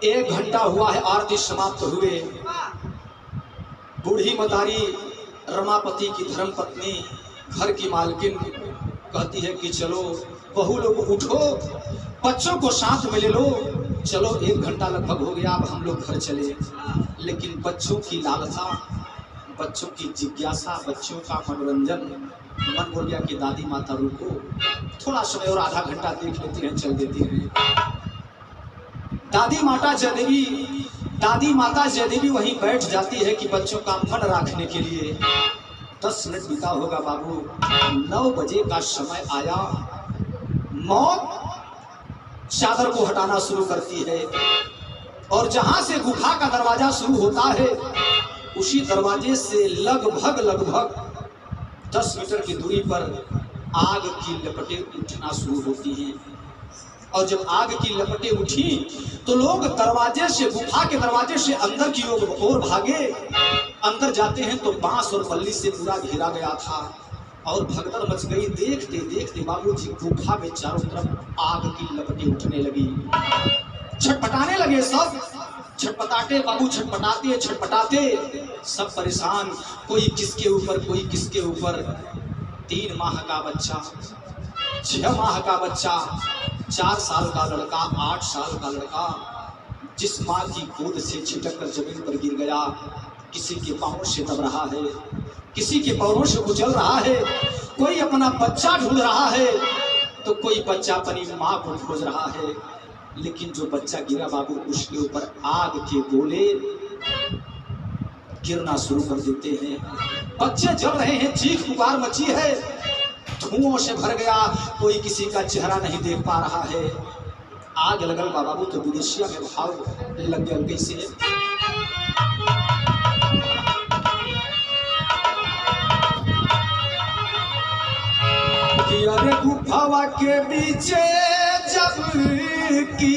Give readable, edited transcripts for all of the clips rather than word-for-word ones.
1 घंटा हुआ है, आरती समाप्त हुए। बूढ़ी मतारी रमापति की धर्म पत्नी घर की मालकिन कहती है कि चलो बहू लोग उठो, बच्चों को साथ में ले लो, चलो 1 घंटा लगभग हो गया, अब हम लोग घर चले। लेकिन बच्चों की लालसा, बच्चों की जिज्ञासा, बच्चों का मनोरंजन, मन बोल गया कि दादी माता रुको, थोड़ा समय और आधा घंटा देख लेते हैं, चल देते हैं। दादी माता जयदेवी वहीं बैठ जाती है कि बच्चों का मन रखने के लिए। 10 मिनट बीता होगा बाबू, 9 बजे का समय आया। मौत चादर को हटाना शुरू करती है और जहां से गुफा का दरवाजा शुरू होता है, उसी दरवाजे से लगभग 10 मीटर की दूरी पर आग की लपटें उठना शुरू होती हैं। और जब आग की लपटें उठी तो लोग दरवाजे से, गुफा के दरवाजे से अंदर की ओर भागे। अंदर जाते हैं तो बांस और बल्ली से पूरा घेरा गया था और भगदड़ मच गई। देखते देखते बाबूजी गुफा में चारों तरफ आग की लपटें उठने लगी, छटपटाने लगे सब। छटपटाते बाबू, छटपटाते सब परेशान, कोई किसके ऊपर कोई किसके ऊपर। 3 माह का बच्चा, 6 माह का बच्चा, 4 साल का लड़का, 8 साल का लड़का जिस माँ की गोद से छिटक कर जमीन पर गिर गया, किसी के पाँव से दब रहा है, किसी के पैरों से उछल रहा है, कोई अपना बच्चा ढूंढ रहा है तो कोई बच्चा अपनी माँ को खोज रहा है। लेकिन जो बच्चा गिरा बाबू, उसके ऊपर आग के गोले गिरना शुरू कर देते हैं। बच्चे जल रहे हैं, चीख पुकार मची है, धुओं से भर गया, कोई किसी का चेहरा नहीं देख पा रहा है। आग लगल बाबू तो विदेशिया में भाव लग गया कैसे। अरे गुफावा के बीचे जब की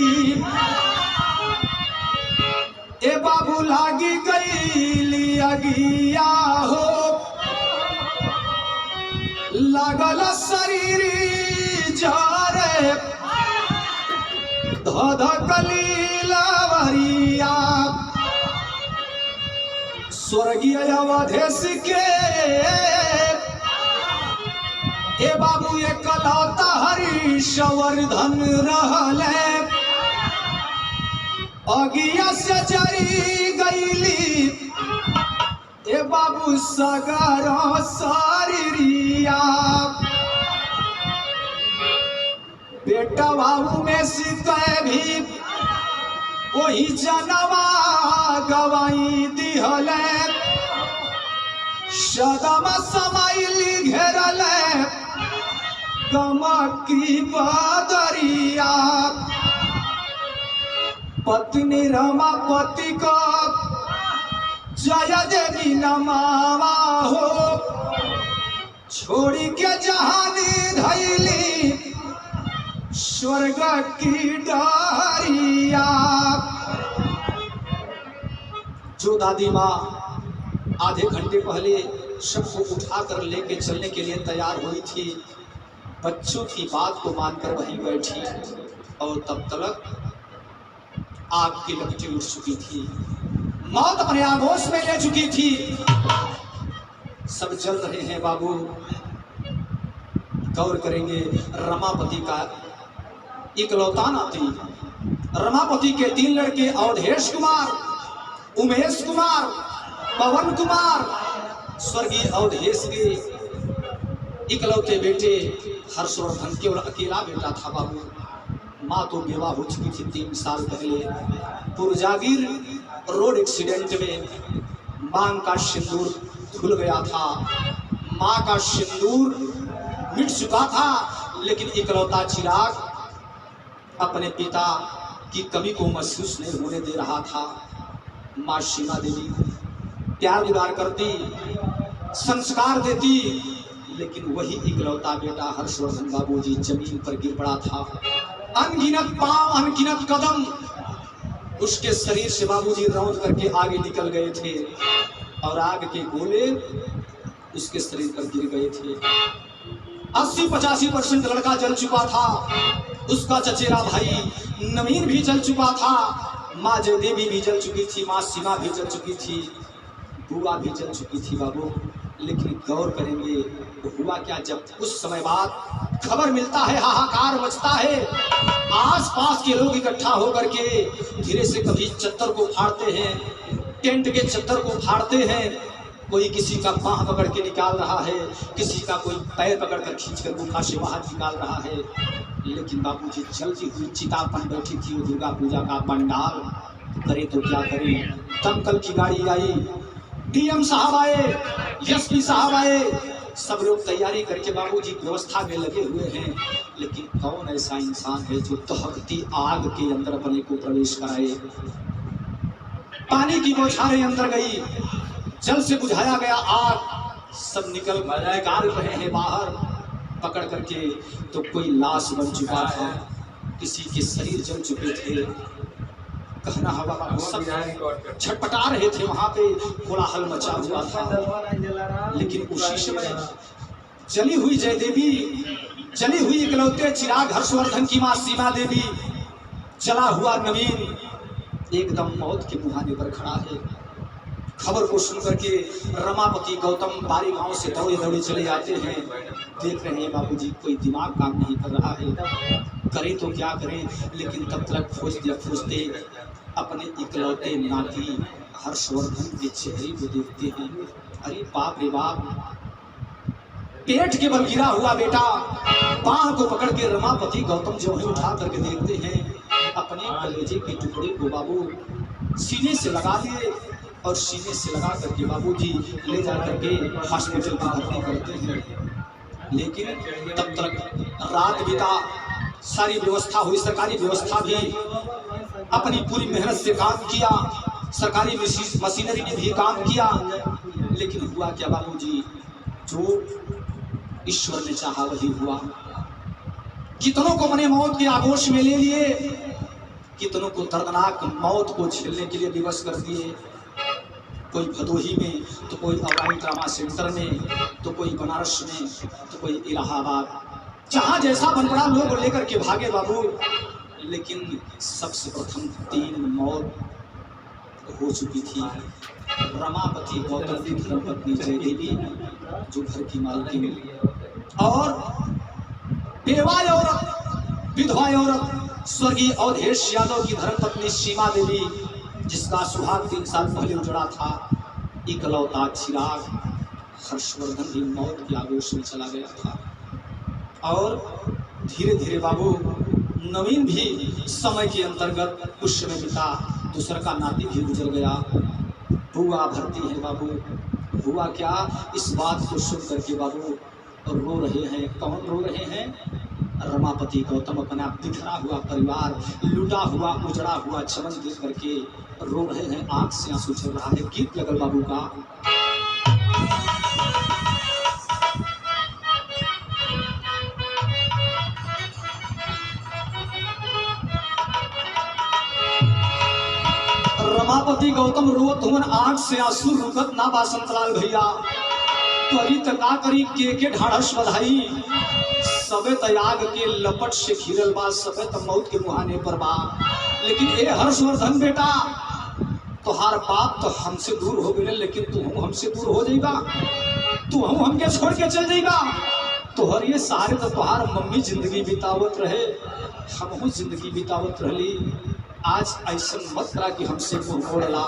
ए बाबू लागी गई अगिया हो, लागल शरीर जारे धधकली लवरिया। स्वर्गीय अवधेश के ए बाबू एकलौता हरिशवर्धन रहले, अगिया से जरी गईली ए बाबू सगरो शरीरिया। बेटा बाबू में सिकय भी वही जनवा गवाई दिहले, सदम समाइली घेरले गमकी बदरिया। पत्नी रमापति को जय देवी नमावा हो, छोड़ी के जहानी धैली स्वर्ग की डरिया। जो दादी माँ आधे घंटे पहले सबको उठाकर लेके चलने के लिए तैयार हुई थी, बच्चों की बात को मानकर वहीं बैठी और तब तक आग की लपटें उठ चुकी थी, मौत अपने आगोश में ले चुकी थी। सब जल रहे हैं बाबू। गौर करेंगे, रमापति का इकलौता नाती, रमापति के 3 लड़के अवधेश कुमार, उमेश कुमार, पवन कुमार, स्वर्गीय अवधेश के इकलौते बेटे हर्षवर्धन केवल अकेला बेटा था बाबू। माँ तो विवाह हो चुकी थी 3 साल पहले, पुरजागीर रोड एक्सीडेंट में मां का सिंदूर धुल गया था, माँ का सिंदूर मिट चुका था। लेकिन इकलौता चिराग अपने पिता की कमी को महसूस नहीं होने दे रहा था। माँ सीमा देवी प्यार दुलार करती, संस्कार देती, लेकिन वही इकलौता बेटा हर्षवर्धन बाबूजी जमीन पर गिर पड़ा था। अनगिनत पांव, अनगिनत कदम उसके शरीर से बाबूजी रौंद करके आगे निकल गए थे और आग के गोले उसके शरीर पर गिर गए थे। 80-85% लड़का जल चुका था, उसका चचेरा भाई नवीन भी जल चुका था। माँ जयदेवी भी जल चुकी थी, माँ सीमा भी जल चुकी थी, बुआ भी जल चुकी थी बाबू। लेकिन गौर करेंगे तो हुआ क्या, जब उस समय बाद खबर मिलता है, हाहाकार मचता है, आसपास के लोग इकट्ठा होकर के धीरे से कभी चद्दर को फाड़ते हैं, टेंट के चद्दर को फाड़ते हैं, कोई किसी का बाह पकड़ के निकाल रहा है, किसी का कोई पैर पकड़ कर खींच कर गुफा से बाहर निकाल रहा है। लेकिन बाबूजी जलती हुई चिता पर बैठी थी वो दुर्गा पूजा का पंडाल। करे तो क्या करें, दमकल की गाड़ी आई, डीएम साहब आए, एसपी साहब आए, सब लोग तैयारी करके बाबूजी व्यवस्था में लगे हुए हैं। लेकिन कौन ऐसा इंसान है जो दहकती आग के अंदर अपने को प्रवेश कराए। पानी की बौछारें अंदर गई, जल से बुझाया गया आग, सब निकाल रहे हैं बाहर पकड़ करके। तो कोई लाश बन चुका था, किसी के शरीर जल चुके थे। कहना हवा सब छटपटा रहे थे, वहां पे कोलाहल मचा हुआ था। लेकिन उसी समय जली हुई जयदेवी, जली हुई इकलौते चिराग हर्षवर्धन की मां सीमा देवी, जला हुआ नवीन एकदम मौत के मुहाने पर खड़ा है। खबर को सुनकर के रमापति गौतम बारी गांव से दौड़े दौड़े चले जाते हैं। देख रहे हैं बाबूजी कोई दिमाग काम नहीं कर रहा है, करें तो क्या करें। लेकिन तब तक खोजते अपने इकलौते नाती हर्षवर्धन के चेहरे को देखते हैं। अरे बाप रे बाप, पेट के बल गिरा हुआ बेटा, बाह को पकड़ के रमापति गौतम जो है उठा करके देखते हैं अपने कलेजे के टुकड़े को बाबू सीने से लगा लिए, और सीने से लगा करके बाबूजी ले जा करके हॉस्पिटल में भर्ती करते हैं। लेकिन तब तक रात बीता, सारी व्यवस्था हुई, सरकारी व्यवस्था भी अपनी पूरी मेहनत से काम किया, सरकारी मशीनरी ने भी काम किया। लेकिन हुआ क्या बाबूजी, जो ईश्वर ने चाहा वही हुआ। कितनों को मने मौत के आगोश में ले लिए, कितनों को दर्दनाक मौत को झेलने के लिए विवश कर दिए। कोई भदोही में, तो कोई अवाई ड्रामा सेंटर में, तो कोई बनारस में, तो कोई इलाहाबाद, जहां जैसा बन पड़ा लोग लेकर के भागे बाबू। लेकिन सबसे प्रथम 3 मौत हो चुकी थी। रमापति गौतम की धर्मपत्नी जयदेवी जो घर की मालकिन, और बेवा औरत, विधवा औरत स्वर्गीय अवधेश यादव की धर्मपत्नी सीमा देवी, जिसका सुहाग 3 साल पहले उजड़ा था। इकलौता चिराग हर्षवर्धन भी मौत की आगोश में चला गया था। और धीरे धीरे बाबू नवीन भी समय के अंतर्गत उस समय बिता, दूसरा का नाती भी गुजर गया। बुआ भरती है बाबू। हुआ क्या, इस बात को सुन करके बाबू रो रहे हैं। कौन रो रहे हैं? रमापति गौतम अपना बिखरा हुआ परिवार, लूटा हुआ उजड़ा हुआ चमन देख करके रो रहे हैं, आंख से आंसू चल रहा है। गीत लगल बाबू का। रमापति गौतम रोत हुन, आंख से आंसू रुकत ना बा संतलाल भैया। करी तका करी के ढाढ़स बधाई, सबे तयाग के लपट से घिरल बा, सबे त मौत के मुहाने पर बा। लेकिन ए हर्षवर्धन बेटा, तोहार बाप तो हमसे दूर हो गए, लेकिन तू हमसे दूर हो जाएगा, तू हमके छोड़ के चल जाएगा। तोहर ये सारे तो तोहार मम्मी जिंदगी बितावत रहे, हमहू जिंदगी बितावत रहली। आज ऐसा मत करा कि हमसे मुंह मोड़ला।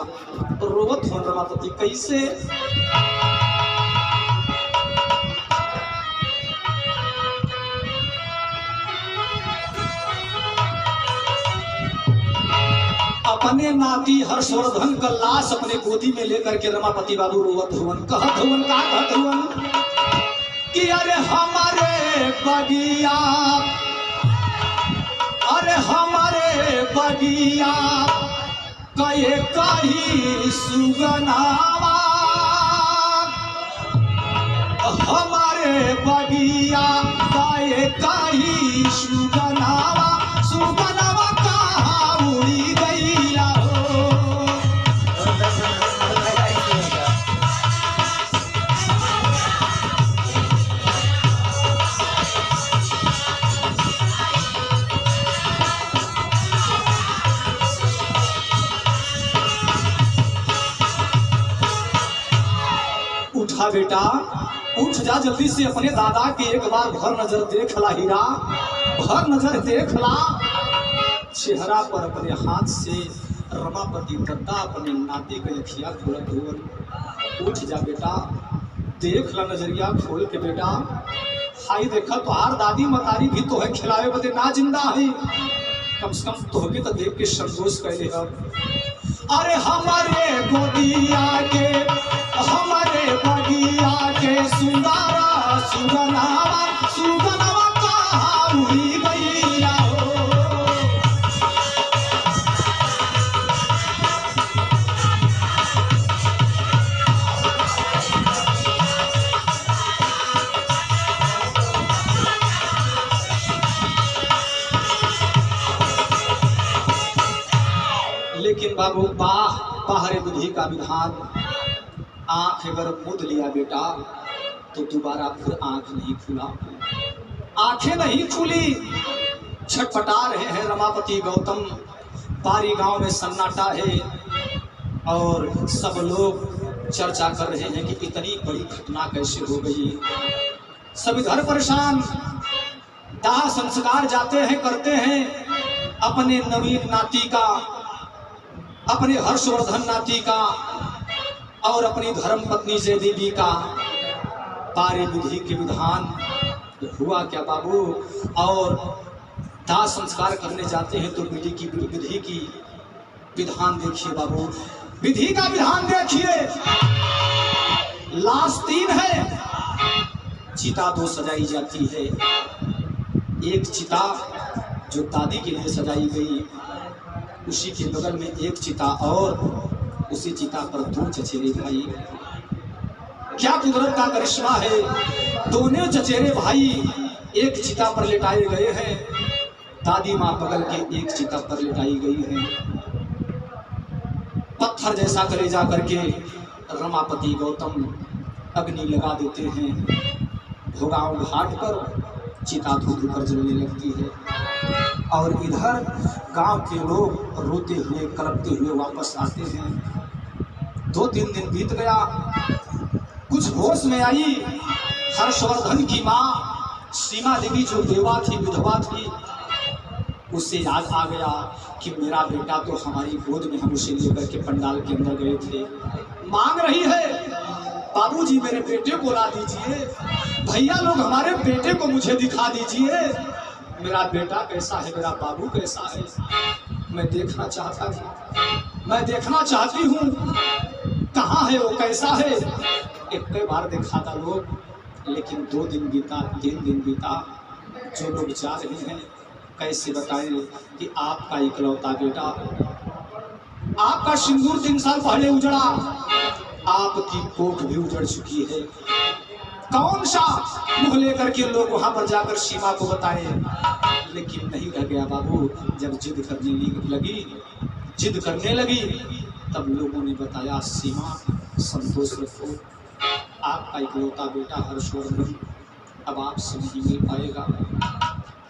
रोवत हो रमापति कैसे? अपने नाती हर्षवर्धन का लाश अपने गोदी में लेकर के रमापति बाबू रोवत हुवन, कहत हुवन, का कहत हुवन कि अरे हमारे बगिया, अरे हमारे बगिया कहे कही सुगनावा, हमारे बगिया कहे कही सुगनावा, सुगनावा कहाँ उड़ी गई हो। देखा बेटा, उठ जा जल्दी से अपने दादा के एक बार भर नजर देख ला हीरा, भर नजर देख ला। चेहरा पर अपने हाथ से रमापति दत्ता अपने नाती के अखिया खोलत हुए। उठ जा बेटा, देख ला नजरिया खोल के बेटा। हाई देखा तोहार दादी मतारी भी तो है खिलावे बदे ना जिंदा है, कम से कम तोहके तो देख के संतोष कैले अब। अरे हमारे गोदिया के, हमारे बगिया के सुंदरा सुगनावा, सुगनावा कहाँ हुई मैया हो। लेकिन बाबू बाहर बुद्धि का विधान, आंख अगर मूंद लिया बेटा तो दोबारा फिर आंख नहीं खुला। आंखें नहीं खुली, छटपटा रहे हैं रमापति गौतम। पारी गांव में सन्नाटा है और सब लोग चर्चा कर रहे हैं कि इतनी बड़ी घटना कैसे हो गई। सब इधर परेशान, दाह संस्कार जाते हैं करते हैं अपने नवीन नाती का, अपने हर्षवर्धन नाती का और अपनी धर्म पत्नी जय देवी का। पारी विधि के विधान हुआ क्या बाबू, और दाह संस्कार करने जाते हैं तो विधि की विधान देखिए बाबू, विधि का विधान देखिए। लाश 3 है, चिता 2 सजाई जाती है। एक चिता जो दादी के लिए सजाई गई, उसी के बगल में एक चिता और उसी चिता पर 2 चचेरे भाई। क्या कुदरत का करिश्मा है, दोनों चचेरे भाई एक चिता पर लिटाए गए हैं। दादी माँ बगल के एक चिता पर लिटाई गई है। पत्थर जैसा कलेजा करके रमापति गौतम अग्नि लगा देते हैं। भोगांव घाट पर चिता धूप कर जलने लगती है और इधर गांव के लोग रोते हुए कलपते हुए वापस आते हैं। 2-3 दिन बीत गया, कुछ होश में आई। हर्षवर्धन की माँ सीमा देवी जो देवा थी, विधवा थी, उससे याद आ गया कि मेरा बेटा तो हमारी गोद में, हम उसे लेकर के पंडाल के अंदर गए थे। मांग रही है, बाबूजी मेरे बेटे को ला दीजिए, भैया लोग हमारे बेटे को मुझे दिखा दीजिए। मेरा बेटा कैसा है, मेरा बाबू कैसा है, मैं देखना चाहता हूँ, मैं देखना चाहती हूँ, कहाँ है वो, कैसा है। एक बार देखा था लोग, लेकिन 2 दिन बीता, 3 दिन बीता। जो लोग जा रहे हैं कैसे बताएं कि आपका इकलौता बेटा, आपका सिंदूर 3 साल पहले उजड़ा, आपकी कोख भी उजड़ चुकी है। कौन सा मुंह लेकर के लोग वहां पर जाकर सीमा को बताएं। लेकिन नहीं रह गया बाबू। जब जिद करने लगी तब लोगों ने बताया, सीमा संतोष रखो, आपका इकलौता बेटा हर्षवर्धन अब आपसे नहीं मिल पाएगा,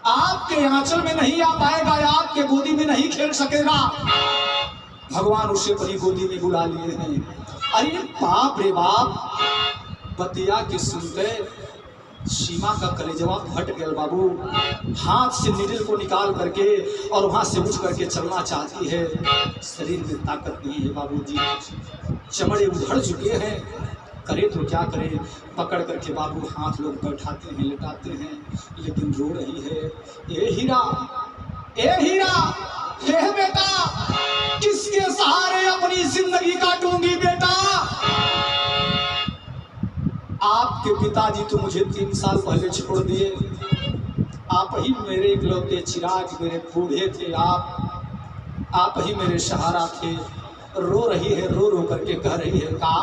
आपके आंचल में नहीं आ पाएगा, आपके गोदी में नहीं खेल सकेगा। भगवान उसे बड़ी गोदी में बुला लिए हैं। अरे बाप रे बाप, बतिया के सुनते सीमा का कलेजवा फट गया बाबू। हाथ से नीडल को निकाल करके और वहां से उठ करके चलना चाहती है। शरीर में ताकत नहीं है बाबूजी, चमड़े उधड़ चुके हैं, करे तो क्या करे। पकड़ करके बाबू हाथ लोग बैठाते हैं, लेटाते हैं, लेकिन रो रही है, ए हीरा, ए हीरा, हे बेटा, किसके सहारे अपनी जिंदगी काटूंगी बेटा। आपके पिताजी तो मुझे 3 साल पहले छोड़ दिए, आप ही मेरे इकलौते चिराग, मेरे बूढ़े थे आप ही मेरे सहारा थे। रो रही है, रो रो करके कह रही है, का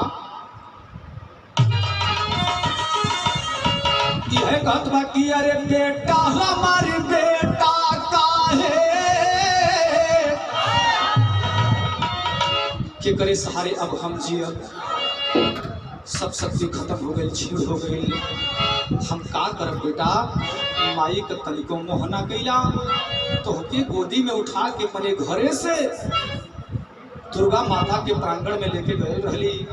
यह कहता कि अरे बेटा हमारे बेटा का है, के करे सहारे अब हम जिए, सब शक्ति खत्म हो गई, छीड़ हो गई, हम का करब बेटा। माई के तनिको मोहना कैला तो के गोदी में उठा के अपने घरे से दुर्गा माता के प्रांगण में लेके गए रहली।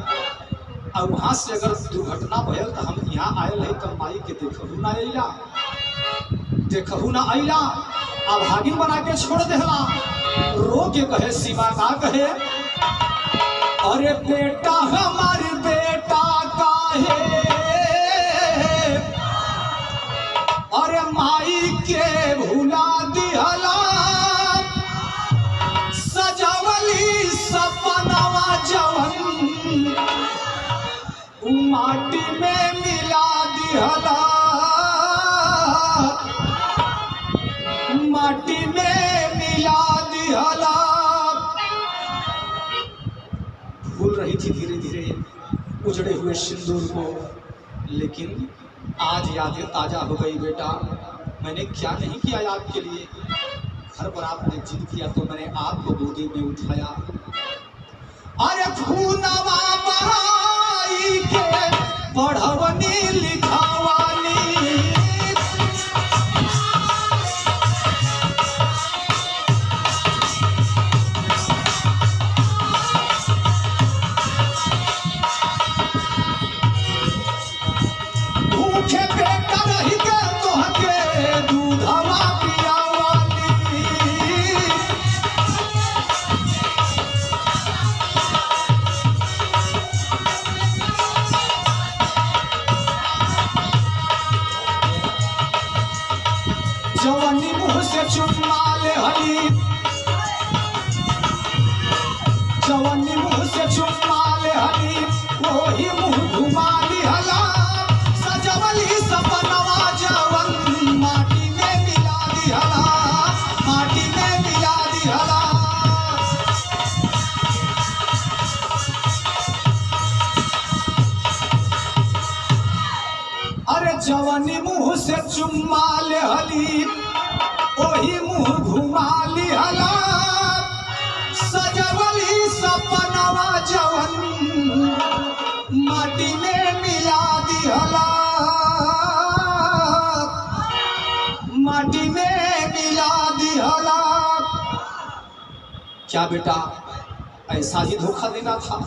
और वहां से अगर दुर्घटना भयल तो हम यहाँ आयल है तो माई के देखहू ना अला, देखहू ना अला, अब भागिन बना के छोड़ देला। रो के कहे सीमा का कहे, अरे बेटा हमारे बेटा काहे, अरे माई के भुला दिहला, सजावली सपनावा जवन माटी में मिला दिहला, माटी में मिला दिहला। भूल रही थी धीरे धीरे उजड़े हुए सिंदूर को, लेकिन आज यादें ताजा हो गई। बेटा मैंने क्या नहीं किया आपके लिए, घर पर आपने जिद किया तो मैंने आपको गोदी में उठाया। अरे खूनवा बहाई के पढ़वनी लिखावानी, भूखे पेट रही के तोहके दूधवा पियावानी। जवानी मुँह से चुम्मा ले हली, जवानी मुँह से चुम्मा ले हली, वही मुँह घुमा लिहला, सजवली सपनवा जवन माटी में मिला दिहला, माटी में मिला दिहला। अरे जवानी मुँह से चुम्मा ले हली, वही मुँह घुमा लिहला, सजवली सपनवा जवन माटी में मिला दिहला, माटी में मिला दिहला। क्या बेटा ऐसा ही धोखा देना था?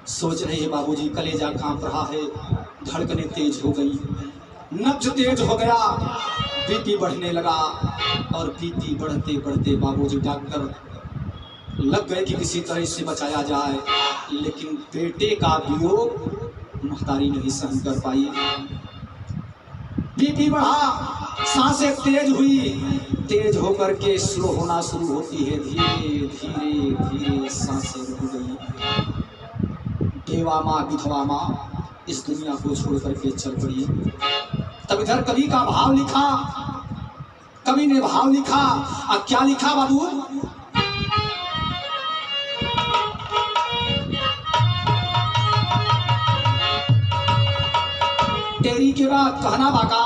सोच रहे हैं बाबूजी, कलेजा कांप रहा है, धड़कनें तेज हो गई, नब्ज तेज हो गया, बीपी बढ़ने लगा। और बीपी बढ़ते बढ़ते बाबूजी डॉक्टर लग गए कि किसी तरह से बचाया जाए, लेकिन बेटे का वियोग महतारी नहीं सहन कर पाई। बीपी बढ़ा, सांसें तेज हुई, तेज होकर के स्लो होना शुरू होती है, धीरे धीरे धीरे सांसें रुक गई। बेवा माँ विधवा माँ इस दुनिया को छोड़ करके चल पड़ी। तब इधर कवि का भाव लिखा, कवि ने भाव लिखा। अब क्या लिखा बाबू? तेरी के बाद कहना बाका,